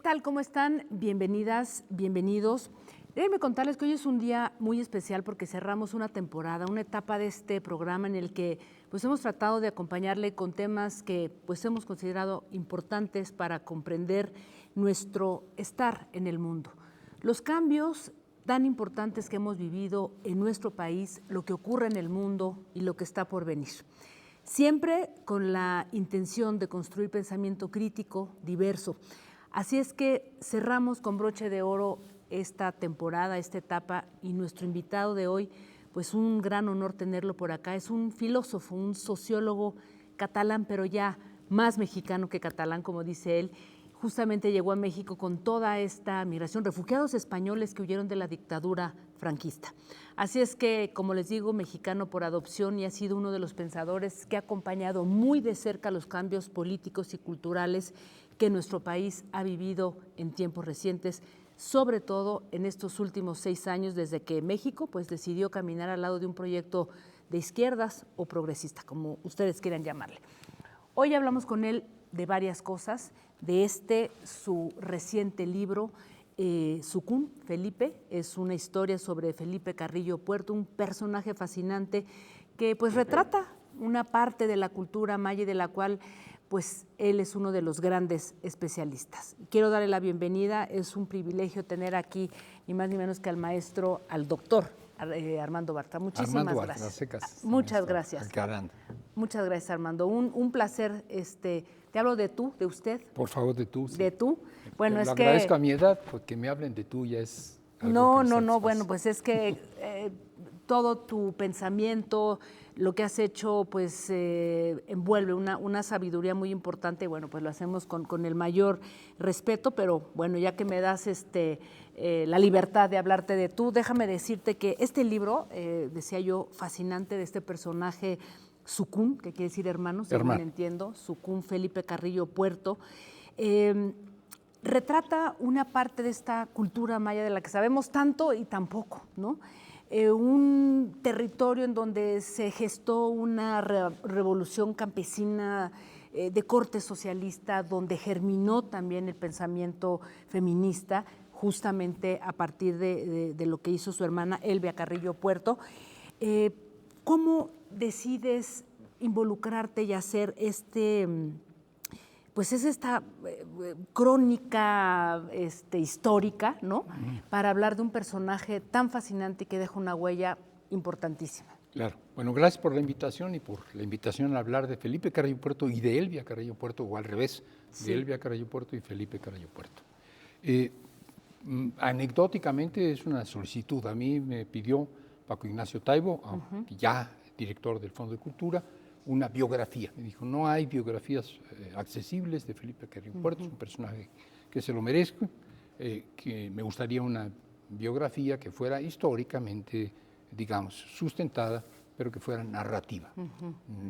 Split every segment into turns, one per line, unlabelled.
tal? ¿Cómo están? Bienvenidas, bienvenidos. Déjenme contarles que hoy es un día muy especial porque cerramos una temporada, una etapa de este programa en el que pues, hemos tratado de acompañarle con temas que pues, hemos considerado importantes para comprender nuestro estar en el mundo. Los cambios tan importantes que hemos vivido en nuestro país, lo que ocurre en el mundo y lo que está por venir. Siempre con la intención de construir pensamiento crítico, diverso. Así es que cerramos con broche de oro esta temporada, esta etapa, y nuestro invitado de hoy, pues un gran honor tenerlo por acá, es un filósofo, un sociólogo catalán, pero ya más mexicano que catalán, como dice él. Justamente llegó a México con toda esta migración, refugiados españoles que huyeron de la dictadura franquista. Así es que, como les digo, mexicano por adopción, y ha sido uno de los pensadores que ha acompañado muy de cerca los cambios políticos y culturales que nuestro país ha vivido en tiempos recientes, sobre todo en estos últimos 6 años desde que México pues, decidió caminar al lado de un proyecto de izquierdas o progresista, como ustedes quieran llamarle. Hoy hablamos con él de varias cosas, de su reciente libro, Sucún, Felipe, es una historia sobre Felipe Carrillo Puerto, un personaje fascinante que pues retrata una parte de la cultura maya y de la cual pues él es uno de los grandes especialistas. Quiero darle la bienvenida, es un privilegio tener aquí ni más ni menos que al maestro, al doctor Armando Bartra. Muchísimas gracias.
Secas,
Muchas gracias.
Alcarán.
Muchas gracias, Armando. Un placer. Te hablo de tú, de usted.
Por favor, de tú. Sí.
De tú. Bueno,
es que agradezco a mi edad, porque me hablen de tú ya es algo
No. Bueno, pues es que todo tu pensamiento, lo que has hecho, pues envuelve una sabiduría muy importante. Bueno, pues lo hacemos con el mayor respeto, pero bueno, ya que me das la libertad de hablarte de tú, déjame decirte que este libro, decía yo, fascinante, de este personaje Sucún, que quiere decir hermano, según entiendo, Sucún Felipe Carrillo Puerto, retrata una parte de esta cultura maya de la que sabemos tanto y tan poco, ¿no? Un territorio en donde se gestó una revolución campesina de corte socialista, donde germinó también el pensamiento feminista, justamente a partir de lo que hizo su hermana Elvia Carrillo Puerto. ¿Cómo decides involucrarte y hacer pues es esta crónica histórica, ¿no? Para hablar de un personaje tan fascinante y que deja una huella importantísima?
Claro. Bueno, gracias por la invitación y por la invitación a hablar de Felipe Carrillo Puerto y de Elvia Carrillo Puerto, o al revés, sí, de Elvia Carrillo Puerto y Felipe Carrillo Puerto. Anecdóticamente es una solicitud. A mí me pidió Paco Ignacio Taibo, ya director del Fondo de Cultura, una biografía. Me dijo, no hay biografías accesibles de Felipe Carrillo Puerto, es un personaje que se lo merezco, que me gustaría una biografía que fuera históricamente, digamos, sustentada, pero que fuera narrativa,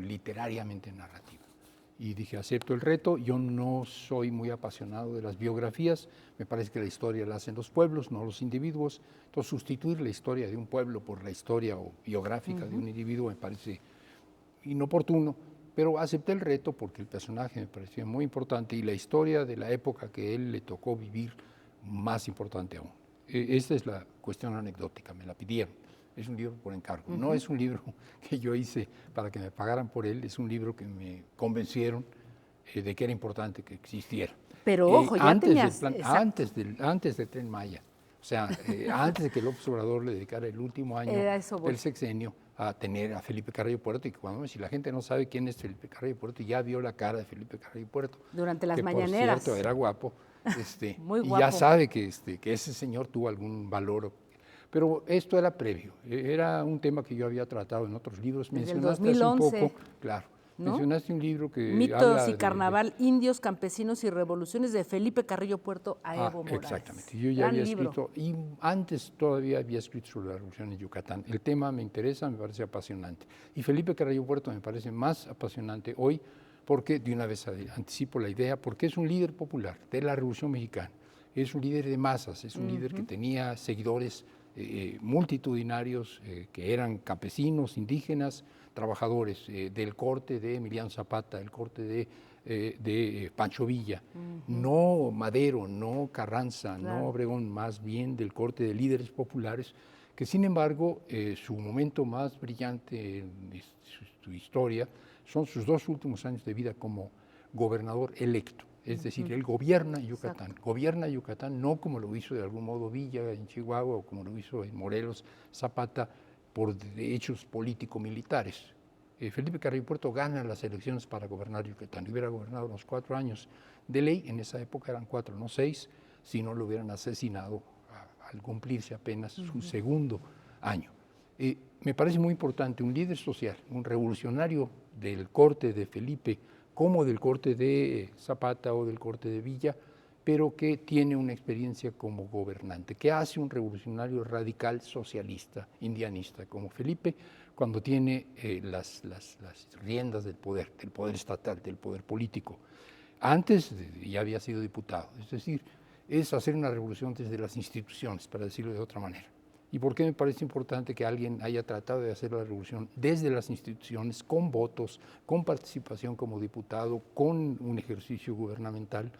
literariamente narrativa. Y dije, acepto el reto. Yo no soy muy apasionado de las biografías, me parece que la historia la hacen los pueblos, no los individuos. Entonces, sustituir la historia de un pueblo por la historia biográfica de un individuo me parece inoportuno, pero acepté el reto porque el personaje me parecía muy importante y la historia de la época que él le tocó vivir más importante aún. Esta es la cuestión anecdótica, me la pidieron. Es un libro por encargo, no es un libro que yo hice para que me pagaran por él, es un libro que me convencieron de que era importante que existiera.
Pero ojo, ya tenías...
Antes del Tren Maya, o sea, antes de que López Obrador le dedicara el último año del sexenio a tener a Felipe Carrillo Puerto, y cuando si la gente no sabe quién es Felipe Carrillo Puerto, ya vio la cara de Felipe Carrillo Puerto.
Durante las mañaneras.
Por cierto, era guapo.
Muy guapo.
Y ya sabe que ese señor tuvo algún valor. Pero esto era previo, era un tema que yo había tratado en otros libros.
Desde
Mencionaste
el 2011,
hace un poco, claro, ¿no? Mencionaste un libro que
Mitos y Carnaval, Indios, Campesinos y Revoluciones, de Felipe Carrillo Puerto a Evo Morales.
Exactamente, yo ya había escrito, y antes todavía había escrito sobre la revolución en Yucatán. El tema me interesa, me parece apasionante. Y Felipe Carrillo Puerto me parece más apasionante hoy, porque, de una vez anticipo la idea, porque es un líder popular de la Revolución Mexicana, es un líder de masas, es un líder que tenía seguidores multitudinarios que eran campesinos, indígenas, trabajadores del corte de Emiliano Zapata, del corte de de Pancho Villa, no Madero, no Carranza, no Obregón, más bien del corte de líderes populares, que sin embargo su momento más brillante en su historia son sus 2 últimos años de vida como gobernador electo. Es decir, él gobierna Yucatán. Exacto. Gobierna Yucatán no como lo hizo de algún modo Villa en Chihuahua o como lo hizo en Morelos Zapata por hechos político-militares. Felipe Carrillo Puerto gana las elecciones para gobernar Yucatán. Hubiera gobernado los 4 años de ley, en esa época eran 4, no 6, si no lo hubieran asesinado al cumplirse apenas su segundo año. Me parece muy importante un líder social, un revolucionario del corte de Felipe, como del corte de Zapata o del corte de Villa, pero que tiene una experiencia como gobernante, que hace un revolucionario radical socialista, indianista, como Felipe, cuando tiene las riendas del poder estatal, del poder político. Antes ya había sido diputado, es decir, es hacer una revolución desde las instituciones, para decirlo de otra manera. ¿Y por qué me parece importante que alguien haya tratado de hacer la revolución desde las instituciones, con votos, con participación como diputado, con un ejercicio gubernamental?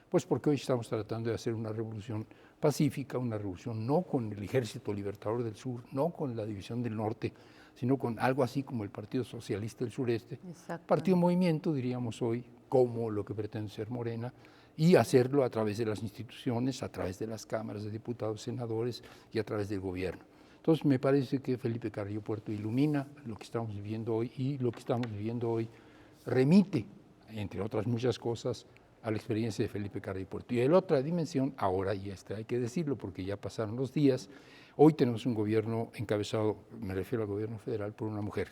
Pues porque hoy estamos tratando de hacer una revolución pacífica, una revolución no con el Ejército Libertador del Sur, no con la División del Norte, sino con algo así como el Partido Socialista del Sureste, partido movimiento, diríamos hoy, como lo que pretende ser Morena, y hacerlo a través de las instituciones, a través de las cámaras de diputados, senadores y a través del gobierno. Entonces me parece que Felipe Carrillo Puerto ilumina lo que estamos viviendo hoy, y lo que estamos viviendo hoy remite, entre otras muchas cosas, a la experiencia de Felipe Carrillo Puerto. Y la otra dimensión, ahora, y hay que decirlo porque ya pasaron los días, hoy tenemos un gobierno encabezado, me refiero al gobierno federal, por una mujer,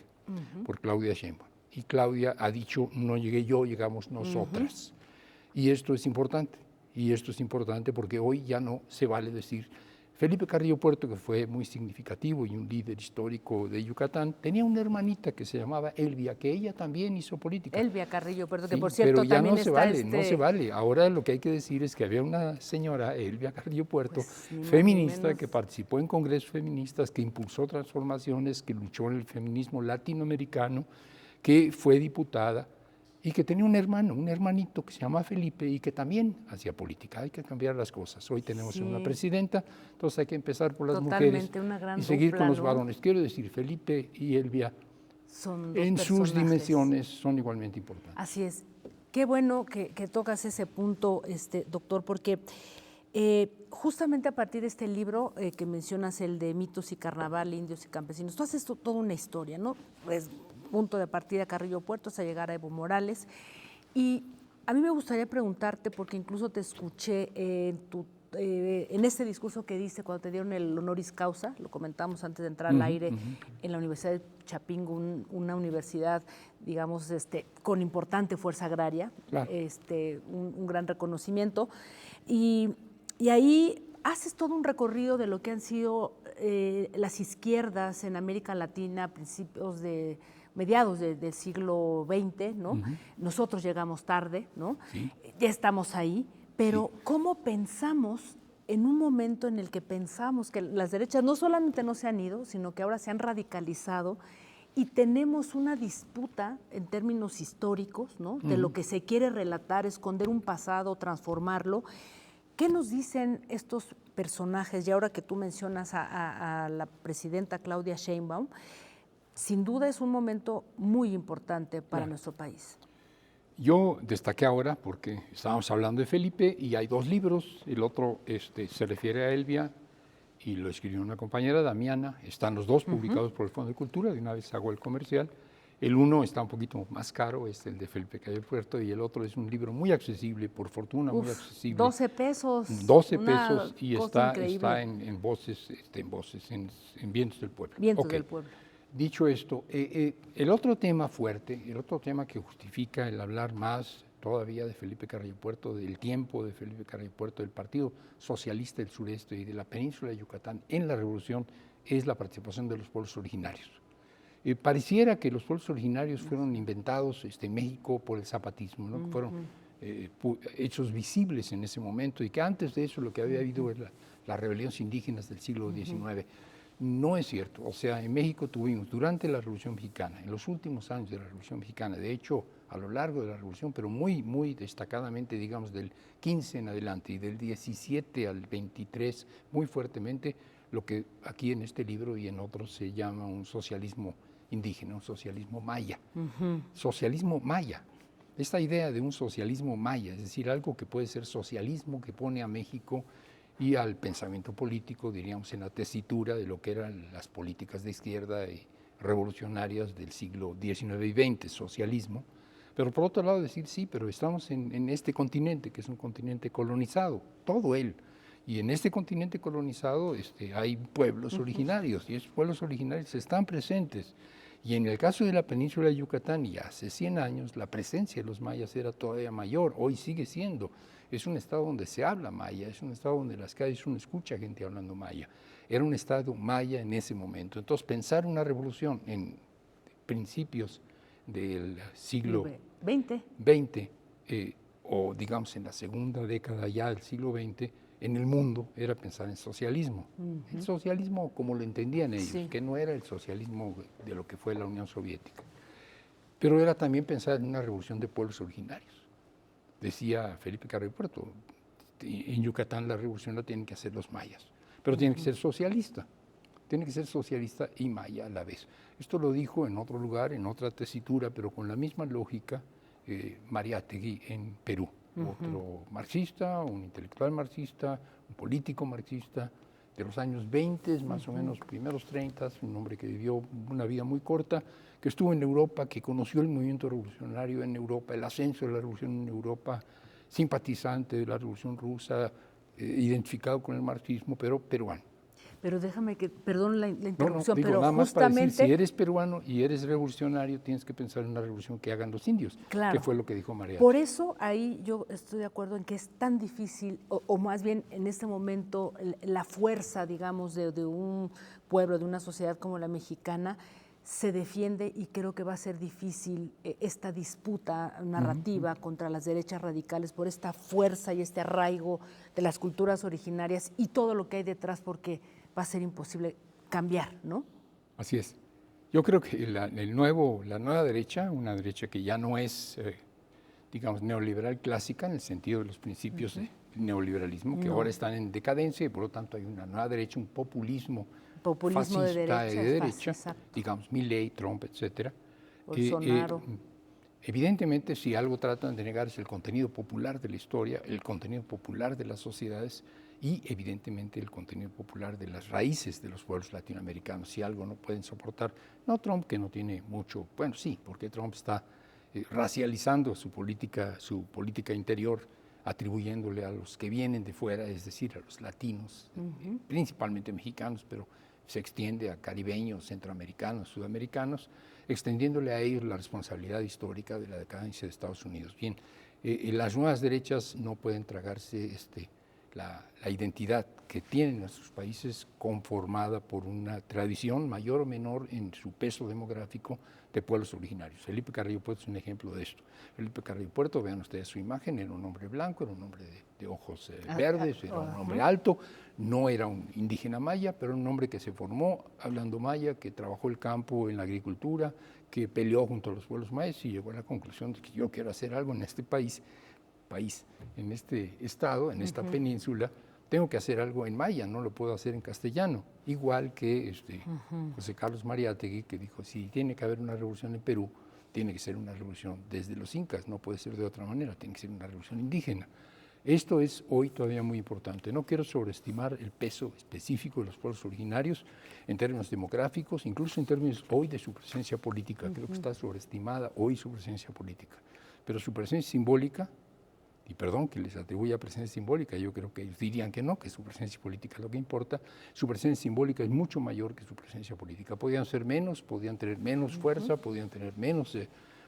por Claudia Sheinbaum. Y Claudia ha dicho, no llegué yo, llegamos nosotras. Y esto es importante porque hoy ya no se vale decir, Felipe Carrillo Puerto, que fue muy significativo y un líder histórico de Yucatán, tenía una hermanita que se llamaba Elvia, que ella también hizo política.
Elvia Carrillo Puerto, que
sí,
por cierto
pero ya
también
no se vale, no se vale. Ahora lo que hay que decir es que había una señora, Elvia Carrillo Puerto, pues, feminista, que participó en congresos feministas, que impulsó transformaciones, que luchó en el feminismo latinoamericano, que fue diputada, y que tenía un hermanito que se llama Felipe y que también hacía política. Hay que cambiar las cosas. Hoy tenemos una presidenta, entonces hay que empezar por las mujeres y seguir con los varones. Quiero decir, Felipe y Elvia
son
en sus dimensiones son igualmente importantes.
Así es. Qué bueno que tocas ese punto, doctor, porque justamente a partir de este libro que mencionas, el de Mitos y Carnaval, Indios y Campesinos, tú haces toda una historia, ¿no? Pues, punto de partida Carrillo Puerto hasta llegar a Evo Morales. Y a mí me gustaría preguntarte, porque incluso te escuché en este discurso que diste cuando te dieron el honoris causa, lo comentamos antes de entrar al aire, en la Universidad de Chapingo, una universidad, digamos, con importante fuerza agraria, claro. Un gran reconocimiento. Y ahí haces todo un recorrido de lo que han sido las izquierdas en América Latina a mediados del siglo XX, ¿no? Nosotros llegamos tarde, ¿no? Sí. Ya estamos ahí, pero sí. ¿Cómo pensamos en un momento en el que pensamos que las derechas no solamente no se han ido, sino que ahora se han radicalizado y tenemos una disputa en términos históricos, ¿no? De lo que se quiere relatar, esconder un pasado, transformarlo? ¿Qué nos dicen estos personajes? Y ahora que tú mencionas a la presidenta Claudia Sheinbaum, sin duda es un momento muy importante para nuestro país.
Yo destaqué ahora porque estábamos hablando de Felipe y hay 2 libros, el otro se refiere a Elvia y lo escribió una compañera, Damiana, están los 2 publicados por el Fondo de Cultura, de una vez hago el comercial. El uno está un poquito más caro, es el de Felipe Carrillo Puerto, y el otro es un libro muy accesible, por fortuna muy accesible.
12 pesos.
12 pesos y está en Voces, en Vientos del Pueblo.
Vientos del Pueblo.
Dicho esto, el otro tema fuerte, el otro tema que justifica el hablar más todavía de Felipe Carrillo Puerto, del tiempo de Felipe Carrillo Puerto, del Partido Socialista del Sureste y de la península de Yucatán en la revolución, es la participación de los pueblos originarios. Pareciera que los pueblos originarios fueron inventados en México por el zapatismo, ¿no? Fueron hechos visibles en ese momento y que antes de eso lo que había habido era las rebeliones indígenas del siglo XIX. No es cierto. O sea, en México tuvimos durante la Revolución Mexicana, en los últimos años de la Revolución Mexicana, de hecho, a lo largo de la Revolución, pero muy destacadamente, digamos, del 15 en adelante y del 17 al 23, muy fuertemente, lo que aquí en este libro y en otros se llama un socialismo indígena, un socialismo maya. Socialismo maya. Esta idea de un socialismo maya, es decir, algo que puede ser socialismo, que pone a México y al pensamiento político, diríamos, en la tesitura de lo que eran las políticas de izquierda y revolucionarias del siglo XIX y XX, socialismo. Pero por otro lado decir, sí, pero estamos en este continente, que es un continente colonizado, todo él. Y en este continente colonizado hay pueblos originarios, y esos pueblos originarios están presentes. Y en el caso de la península de Yucatán, y hace 100 años, la presencia de los mayas era todavía mayor, hoy sigue siendo. Es un estado donde se habla maya, es un estado donde en las calles uno escucha gente hablando maya. Era un estado maya en ese momento. Entonces, pensar una revolución en principios del siglo XX, o digamos en la segunda década ya del siglo XX, en el mundo era pensar en socialismo. El socialismo como lo entendían ellos, que no era el socialismo de lo que fue la Unión Soviética, pero era también pensar en una revolución de pueblos originarios. Decía Felipe Carrillo Puerto, en Yucatán la revolución la tienen que hacer los mayas, pero tiene que ser socialista. Tiene que ser socialista y maya a la vez. Esto lo dijo en otro lugar, en otra tesitura, pero con la misma lógica, Mariátegui en Perú. Otro marxista, un intelectual marxista, un político marxista, de los años 20, más o menos primeros 30, un hombre que vivió una vida muy corta, que estuvo en Europa, que conoció el movimiento revolucionario en Europa, el ascenso de la revolución en Europa, simpatizante de la revolución rusa, identificado con el marxismo, pero peruano.
Pero déjame que, perdón la interrupción,
digo,
pero
nada más
justamente...
para decir, si eres peruano y eres revolucionario, tienes que pensar en una revolución que hagan los indios,
claro,
que fue lo que dijo María.
Por eso ahí yo estoy de acuerdo en que es tan difícil, o más bien en este momento, la fuerza, digamos, de un pueblo, de una sociedad como la mexicana, se defiende y creo que va a ser difícil esta disputa narrativa contra las derechas radicales por esta fuerza y este arraigo de las culturas originarias y todo lo que hay detrás, porque va a ser imposible cambiar, ¿no?
Así es. Yo creo que la nueva derecha, una derecha que ya no es, digamos, neoliberal clásica en el sentido de los principios del neoliberalismo, que ahora están en decadencia y por lo tanto hay una nueva derecha, un populismo fascista
de
derecha, digamos, Milei, Trump, etcétera.
Bolsonaro.
Evidentemente, si algo tratan de negar es el contenido popular de la historia, el contenido popular de las sociedades y evidentemente el contenido popular de las raíces de los pueblos latinoamericanos. Si algo no pueden soportar, no Trump, que no tiene mucho, bueno, sí, porque Trump está racializando su política interior, atribuyéndole a los que vienen de fuera, es decir, a los latinos, principalmente mexicanos, pero se extiende a caribeños, centroamericanos, sudamericanos, extendiéndole a ellos la responsabilidad histórica de la decadencia de Estados Unidos. Bien, las nuevas derechas no pueden tragarse la identidad que tienen nuestros países conformada por una tradición mayor o menor en su peso demográfico de pueblos originarios. Felipe Carrillo Puerto es un ejemplo de esto. Felipe Carrillo Puerto, vean ustedes su imagen, era un hombre blanco, era un hombre de ojos verdes, era un hombre alto, no era un indígena maya, pero un hombre que se formó hablando maya, que trabajó el campo en la agricultura, que peleó junto a los pueblos mayas y llegó a la conclusión de que yo quiero hacer algo en este país, en este estado, en esta península, tengo que hacer algo en maya, no lo puedo hacer en castellano. Igual que José Carlos Mariátegui, que dijo, si tiene que haber una revolución en Perú, tiene que ser una revolución desde los incas, no puede ser de otra manera, tiene que ser una revolución indígena. Esto es hoy todavía muy importante. No quiero sobreestimar el peso específico de los pueblos originarios en términos demográficos, incluso en términos hoy de su presencia política. Creo que está sobreestimada hoy su presencia política. Pero su presencia simbólica, y perdón que les atribuya presencia simbólica, yo creo que ellos dirían que no, que su presencia política es lo que importa, su presencia simbólica es mucho mayor que su presencia política. Podían ser menos, podían tener menos fuerza, podían tener menos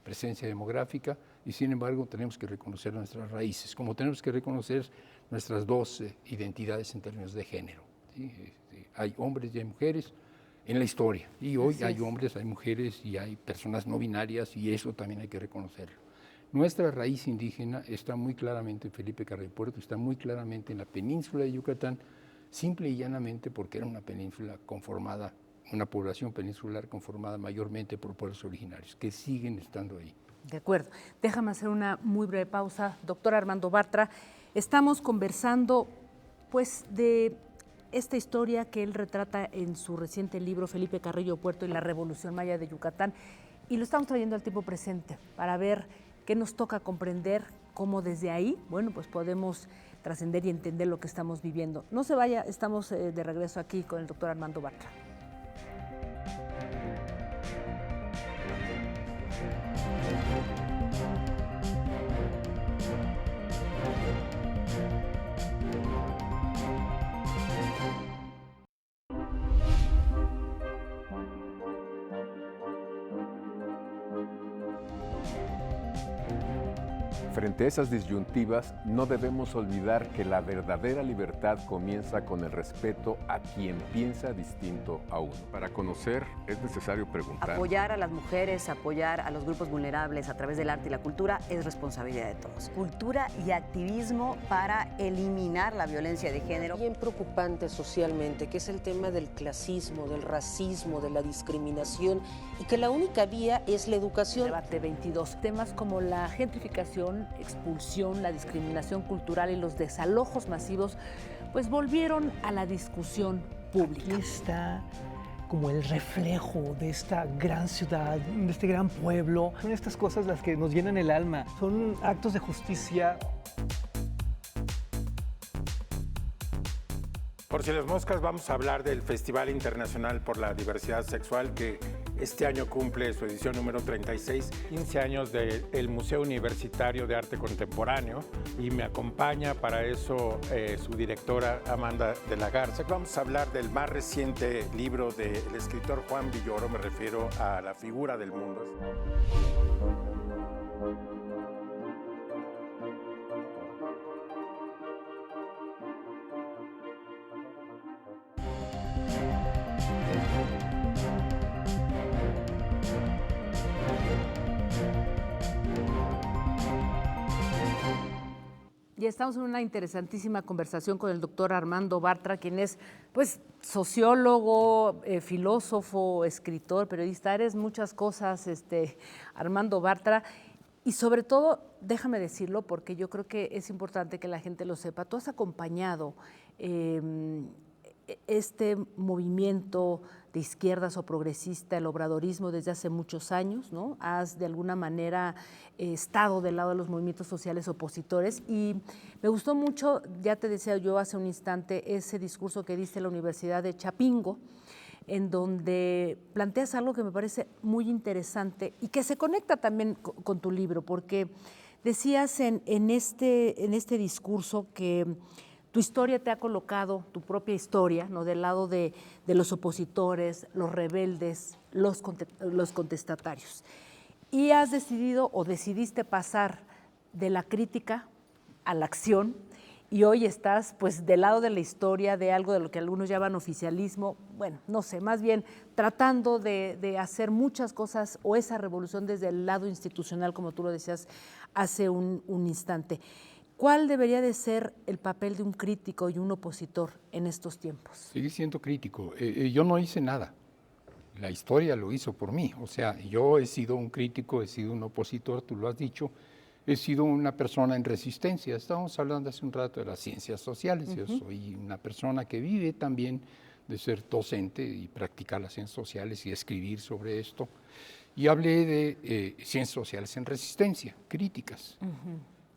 presencia demográfica, y sin embargo tenemos que reconocer nuestras raíces, como tenemos que reconocer nuestras dos identidades en términos de género. ¿Sí? Hay hombres y hay mujeres en la historia, y hoy hay hombres, hay mujeres y hay personas no binarias, y eso también hay que reconocerlo. Nuestra raíz indígena está muy claramente en Felipe Carrillo Puerto, está muy claramente en la península de Yucatán, simple y llanamente porque era una península conformada, una población peninsular conformada mayormente por pueblos originarios, que siguen estando ahí.
De acuerdo. Déjame hacer una muy breve pausa. Doctor Armando Bartra, estamos conversando pues de esta historia que él retrata en su reciente libro Felipe Carrillo Puerto y la Revolución Maya de Yucatán, y lo estamos trayendo al tiempo presente para ver qué nos toca comprender, cómo desde ahí, bueno, pues podemos trascender y entender lo que estamos viviendo. No se vaya, estamos de regreso aquí con el doctor Armando Bartra.
Frente a esas disyuntivas, no debemos olvidar que la verdadera libertad comienza con el respeto a quien piensa distinto a uno. Para conocer es necesario preguntar.
Apoyar a las mujeres, apoyar a los grupos vulnerables a través del arte y la cultura es responsabilidad de todos. Cultura y activismo para eliminar la violencia de género.
Bien preocupante socialmente, que es el tema del clasismo, del racismo, de la discriminación, y que la única vía es la educación.
Debate 22. Temas como la gentrificación, expulsión, la discriminación cultural y los desalojos masivos, pues volvieron a la discusión pública.
Aquí está como el reflejo de esta gran ciudad, de este gran pueblo. Son estas cosas las que nos llenan el alma, son actos de justicia.
Por si las moscas, vamos a hablar del Festival Internacional por la Diversidad Sexual, que este año cumple su edición número 36, 15 años del Museo Universitario de Arte Contemporáneo, y me acompaña para eso su directora Amanda de la Garza. Vamos a hablar del más reciente libro del escritor Juan Villoro, me refiero a La figura del mundo.
Y estamos en una interesantísima conversación con el doctor Armando Bartra, quien es pues sociólogo, filósofo, escritor, periodista. Eres muchas cosas, Armando Bartra. Y sobre todo, déjame decirlo, porque yo creo que es importante que la gente lo sepa, tú has acompañado este movimiento de izquierdas o progresista, el obradorismo, desde hace muchos años, ¿no? Has de alguna manera estado del lado de los movimientos sociales opositores, y me gustó mucho, ya te decía yo hace un instante, ese discurso que diste en la Universidad de Chapingo, en donde planteas algo que me parece muy interesante y que se conecta también con tu libro, porque decías en este discurso que tu historia te ha colocado, tu propia historia, ¿no?, del lado de los opositores, los rebeldes, los contestatarios. Y has decidido o decidiste pasar de la crítica a la acción, y hoy estás pues del lado de la historia, de algo de lo que algunos llaman oficialismo, bueno, no sé, más bien tratando de hacer muchas cosas, o esa revolución desde el lado institucional, como tú lo decías hace un instante. ¿Cuál debería de ser el papel de un crítico y un opositor en estos tiempos?
Seguir siendo crítico. Yo no hice nada. La historia lo hizo por mí. O sea, yo he sido un crítico, he sido un opositor, tú lo has dicho. He sido una persona en resistencia. Estábamos hablando hace un rato de las ciencias sociales. Yo soy una persona que vive también de ser docente y practicar las ciencias sociales y escribir sobre esto. Y hablé de ciencias sociales en resistencia, críticas.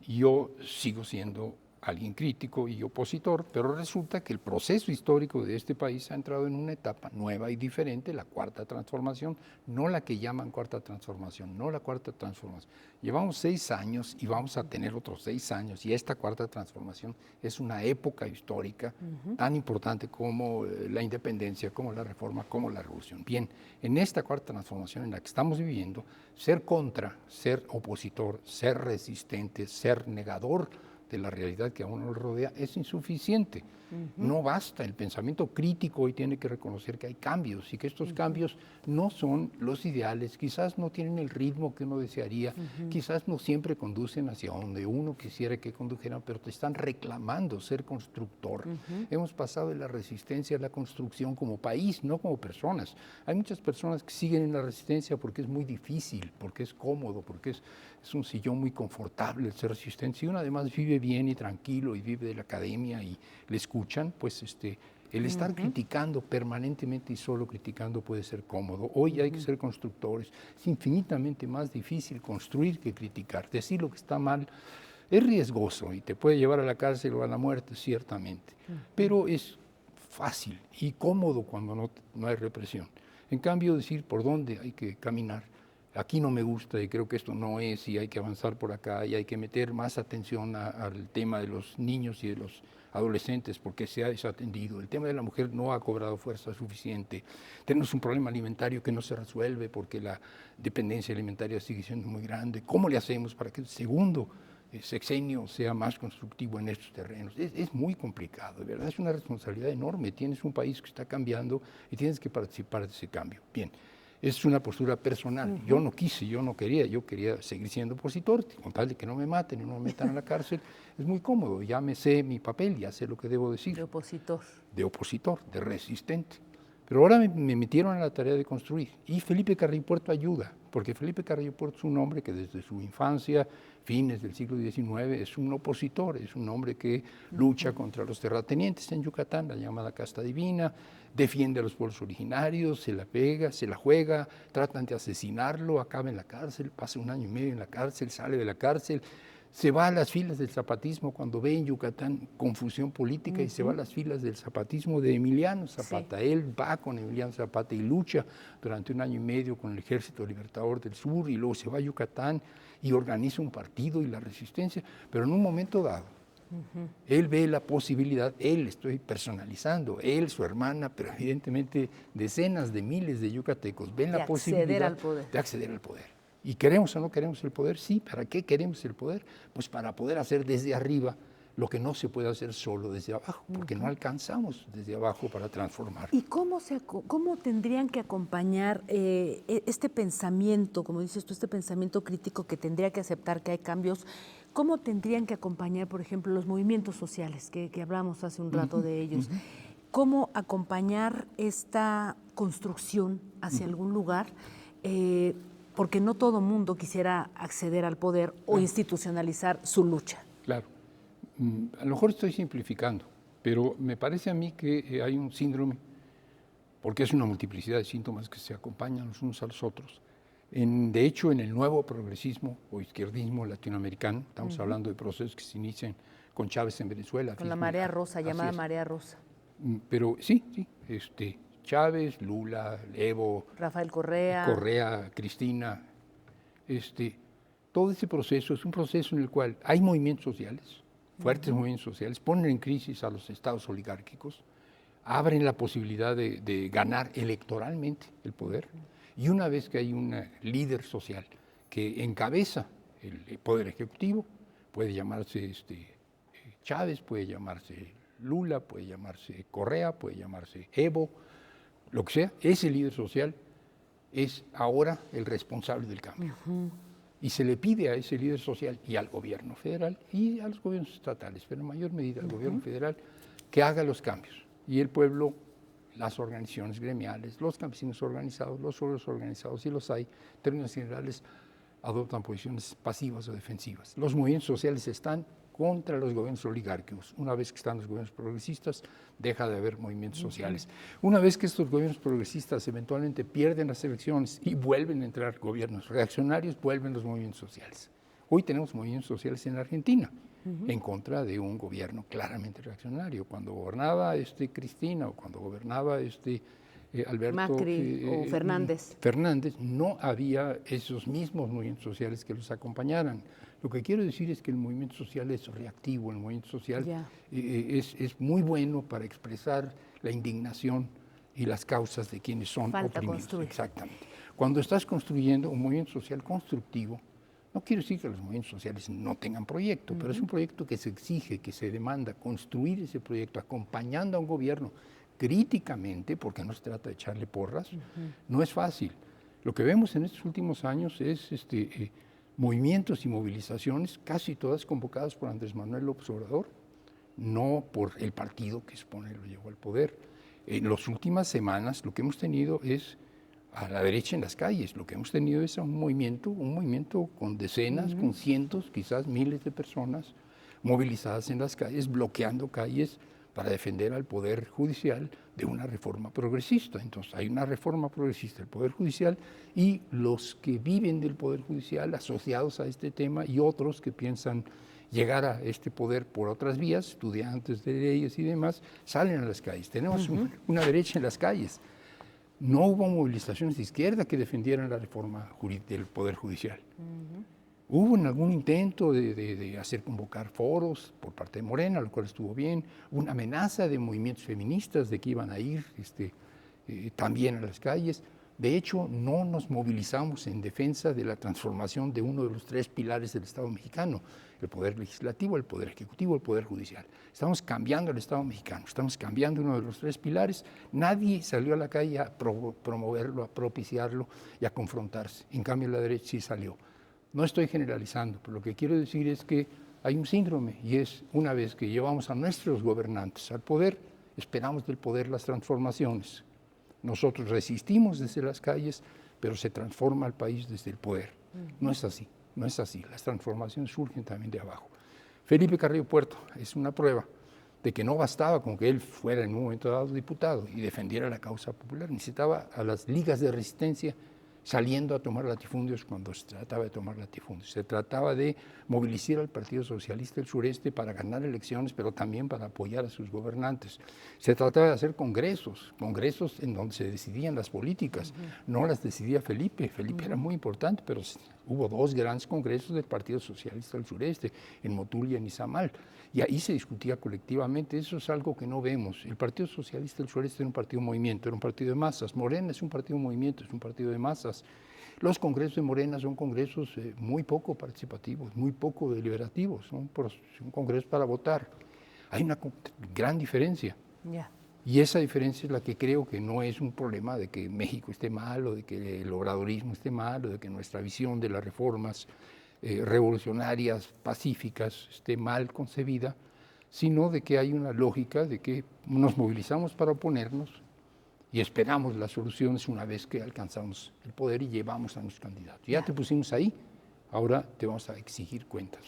Yo sigo siendo alguien crítico y opositor, pero resulta que el proceso histórico de este país ha entrado en una etapa nueva y diferente, la cuarta transformación, no la que llaman cuarta transformación, no la cuarta transformación. Llevamos 6 años y vamos a tener otros 6 años, y esta cuarta transformación es una época histórica tan importante como la independencia, como la reforma, como la revolución. Bien, en esta cuarta transformación en la que estamos viviendo, ser contra, ser opositor, ser resistente, ser negador de la realidad que a uno lo rodea es insuficiente. No basta, el pensamiento crítico hoy tiene que reconocer que hay cambios y que estos cambios no son los ideales, quizás no tienen el ritmo que uno desearía, quizás no siempre conducen hacia donde uno quisiera que condujeran, pero te están reclamando ser constructor. Hemos pasado de la resistencia a la construcción como país, no como personas. Hay muchas personas que siguen en la resistencia porque es muy difícil, porque es cómodo, porque es un sillón muy confortable el ser resistente. Si uno además vive bien y tranquilo y vive de la academia y le escuchan, pues el estar criticando permanentemente y solo criticando puede ser cómodo. Hoy hay que ser constructores. Es infinitamente más difícil construir que criticar. Decir lo que está mal es riesgoso y te puede llevar a la cárcel o a la muerte, ciertamente. Pero es fácil y cómodo cuando no hay represión. En cambio, decir por dónde hay que caminar. Aquí no me gusta y creo que esto no es y hay que avanzar por acá y hay que meter más atención al tema de los niños y de los adolescentes porque se ha desatendido. El tema de la mujer no ha cobrado fuerza suficiente. Tenemos un problema alimentario que no se resuelve porque la dependencia alimentaria sigue siendo muy grande. ¿Cómo le hacemos para que el segundo sexenio sea más constructivo en estos terrenos? Es muy complicado, de verdad, es una responsabilidad enorme. Tienes un país que está cambiando y tienes que participar de ese cambio. Bien. Es una postura personal. Yo no quise, yo no quería, yo quería seguir siendo opositor, con tal de que no me maten y no me metan a la cárcel. Es muy cómodo, ya me sé mi papel, ya sé lo que debo decir.
De opositor.
De opositor, de resistente. Pero ahora me metieron en la tarea de construir. Y Felipe Carrillo Puerto ayuda, porque Felipe Carrillo Puerto es un hombre que desde su infancia, fines del siglo XIX, es un opositor, es un hombre que lucha contra los terratenientes en Yucatán, la llamada casta divina, defiende a los pueblos originarios, se la pega, se la juega, tratan de asesinarlo, acaba en la cárcel, pasa 1 año y medio en la cárcel, sale de la cárcel, se va a las filas del zapatismo cuando ve en Yucatán confusión política y se va a las filas del zapatismo de Emiliano Zapata. Sí. Él va con Emiliano Zapata y lucha durante 1 año y medio con el Ejército Libertador del Sur y luego se va a Yucatán y organiza un partido y la resistencia, pero en un momento dado, él ve la posibilidad, él, estoy personalizando, él, su hermana, pero evidentemente decenas de miles de yucatecos ven la posibilidad de acceder al poder. ¿Y queremos o no queremos el poder? Sí. ¿Para qué queremos el poder? Pues para poder hacer desde arriba lo que no se puede hacer solo desde abajo, porque no alcanzamos desde abajo para transformar.
¿Y cómo tendrían que acompañar este pensamiento, como dices tú, este pensamiento crítico que tendría que aceptar que hay cambios? ¿Cómo tendrían que acompañar, por ejemplo, los movimientos sociales, que hablamos hace un rato de ellos? ¿Cómo acompañar esta construcción hacia algún lugar? Porque no todo mundo quisiera acceder al poder o institucionalizar su lucha.
Claro. A lo mejor estoy simplificando, pero me parece a mí que hay un síndrome, porque es una multiplicidad de síntomas que se acompañan los unos a los otros. De hecho, en el nuevo progresismo o izquierdismo latinoamericano, estamos hablando de procesos que se inician con Chávez en Venezuela.
Con la marea rosa, llamada marea rosa.
Pero sí, Chávez, Lula, Evo,
Rafael Correa,
Cristina, todo ese proceso es un proceso en el cual hay movimientos sociales, fuertes movimientos sociales, ponen en crisis a los estados oligárquicos, abren la posibilidad de ganar electoralmente el poder, y una vez que hay un líder social que encabeza el poder ejecutivo, puede llamarse Chávez, puede llamarse Lula, puede llamarse Correa, puede llamarse Evo, lo que sea, ese líder social es ahora el responsable del cambio. Y se le pide a ese líder social y al gobierno federal y a los gobiernos estatales, pero en mayor medida al gobierno federal, que haga los cambios. Y el pueblo, las organizaciones gremiales, los campesinos organizados, los obreros organizados, si los hay, en términos generales, adoptan posiciones pasivas o defensivas. Los movimientos sociales están contra los gobiernos oligárquicos. Una vez que están los gobiernos progresistas, deja de haber movimientos sociales. Una vez que estos gobiernos progresistas eventualmente pierden las elecciones y vuelven a entrar gobiernos reaccionarios, vuelven los movimientos sociales. Hoy tenemos movimientos sociales en Argentina, en contra de un gobierno claramente reaccionario. Cuando gobernaba Cristina o cuando gobernaba Alberto
Macri o
Fernández, no había esos mismos movimientos sociales que los acompañaran. Lo que quiero decir es que el movimiento social es reactivo, el movimiento social es muy bueno para expresar la indignación y las causas de quienes son oprimidos.
Construir.
Exactamente. Cuando estás construyendo un movimiento social constructivo, No quiero decir que los movimientos sociales no tengan proyecto, pero es un proyecto que se exige, que se demanda construir ese proyecto acompañando a un gobierno críticamente, porque no se trata de echarle porras, no es fácil. Lo que vemos en estos últimos años es movimientos y movilizaciones, casi todas convocadas por Andrés Manuel López Obrador, no por el partido que supone lo llevó al poder. En las últimas semanas lo que hemos tenido es a la derecha en las calles, lo que hemos tenido es un movimiento con decenas, con cientos, quizás miles de personas movilizadas en las calles, bloqueando calles para defender al Poder Judicial de una reforma progresista. Entonces hay una reforma progresista del Poder Judicial y los que viven del Poder Judicial asociados a este tema y otros que piensan llegar a este poder por otras vías, estudiantes de leyes y demás, salen a las calles. Tenemos una derecha en las calles. No hubo movilizaciones de izquierda que defendieran la reforma del Poder Judicial. Hubo algún intento de hacer convocar foros por parte de Morena, lo cual estuvo bien. Una amenaza de movimientos feministas de que iban a ir también a las calles. De hecho, no nos movilizamos en defensa de la transformación de uno de los 3 pilares del Estado mexicano, el Poder Legislativo, el Poder Ejecutivo, el Poder Judicial. Estamos cambiando el Estado mexicano, estamos cambiando uno de los 3 pilares. Nadie salió a la calle a promoverlo, a propiciarlo y a confrontarse. En cambio, la derecha sí salió. No estoy generalizando, pero lo que quiero decir es que hay un síndrome y es una vez que llevamos a nuestros gobernantes al poder, esperamos del poder las transformaciones. Nosotros resistimos desde las calles, pero se transforma el país desde el poder. No es así, no es así. Las transformaciones surgen también de abajo. Felipe Carrillo Puerto es una prueba de que no bastaba con que él fuera en un momento dado diputado y defendiera la causa popular. Necesitaba a las ligas de resistencia saliendo a tomar latifundios cuando se trataba de tomar latifundios. Se trataba de movilizar al Partido Socialista del Sureste para ganar elecciones, pero también para apoyar a sus gobernantes. Se trataba de hacer congresos en donde se decidían las políticas. No las decidía Felipe. Felipe era muy importante, pero hubo 2 grandes congresos del Partido Socialista del Sureste, en Motul y en Izamal. Y ahí se discutía colectivamente. Eso es algo que no vemos. El Partido Socialista del Sureste era un partido movimiento, era un partido de masas. Morena es un partido movimiento, es un partido de masas. Los congresos de Morena son congresos muy poco participativos, muy poco deliberativos, son congresos para votar. Hay una gran diferencia. Y esa diferencia es la que creo que no es un problema de que México esté mal o de que el obradorismo esté mal o de que nuestra visión de las reformas revolucionarias, pacíficas, esté mal concebida, sino de que hay una lógica de que nos movilizamos para oponernos y esperamos las soluciones una vez que alcanzamos el poder y llevamos a nuestros candidatos. Ya te pusimos ahí, ahora te vamos a exigir cuentas.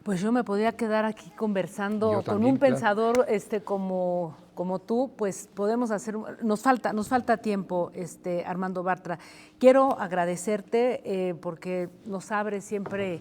Pues yo me podría quedar aquí conversando
Yo
con
también,
un pensador como tú, pues podemos hacer, nos falta tiempo, Armando Bartra. Quiero agradecerte porque nos abre siempre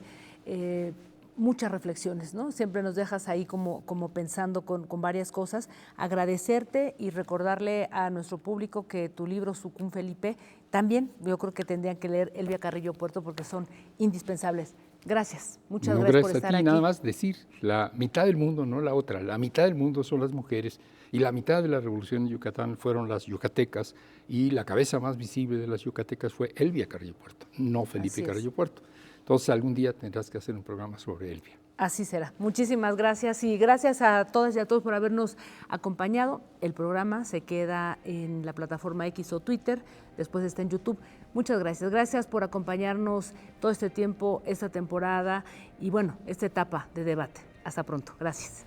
muchas reflexiones, ¿no? Siempre nos dejas ahí como pensando con varias cosas. Agradecerte y recordarle a nuestro público que tu libro Sucún Felipe también yo creo que tendrían que leer Elvia Carrillo Puerto porque son indispensables. Gracias, muchas gracias por estar
a ti.
aquí.
Nada más decir, la mitad del mundo, no la otra, la mitad del mundo son las mujeres y la mitad de la revolución en Yucatán fueron las yucatecas y la cabeza más visible de las yucatecas fue Elvia Carrillo Puerto, no Felipe Carrillo Puerto. Entonces algún día tendrás que hacer un programa sobre Elvia.
Así será. Muchísimas gracias y gracias a todas y a todos por habernos acompañado. El programa se queda en la plataforma X o Twitter, después está en YouTube. Muchas gracias. Gracias por acompañarnos todo este tiempo, esta temporada y bueno, esta etapa de debate. Hasta pronto. Gracias.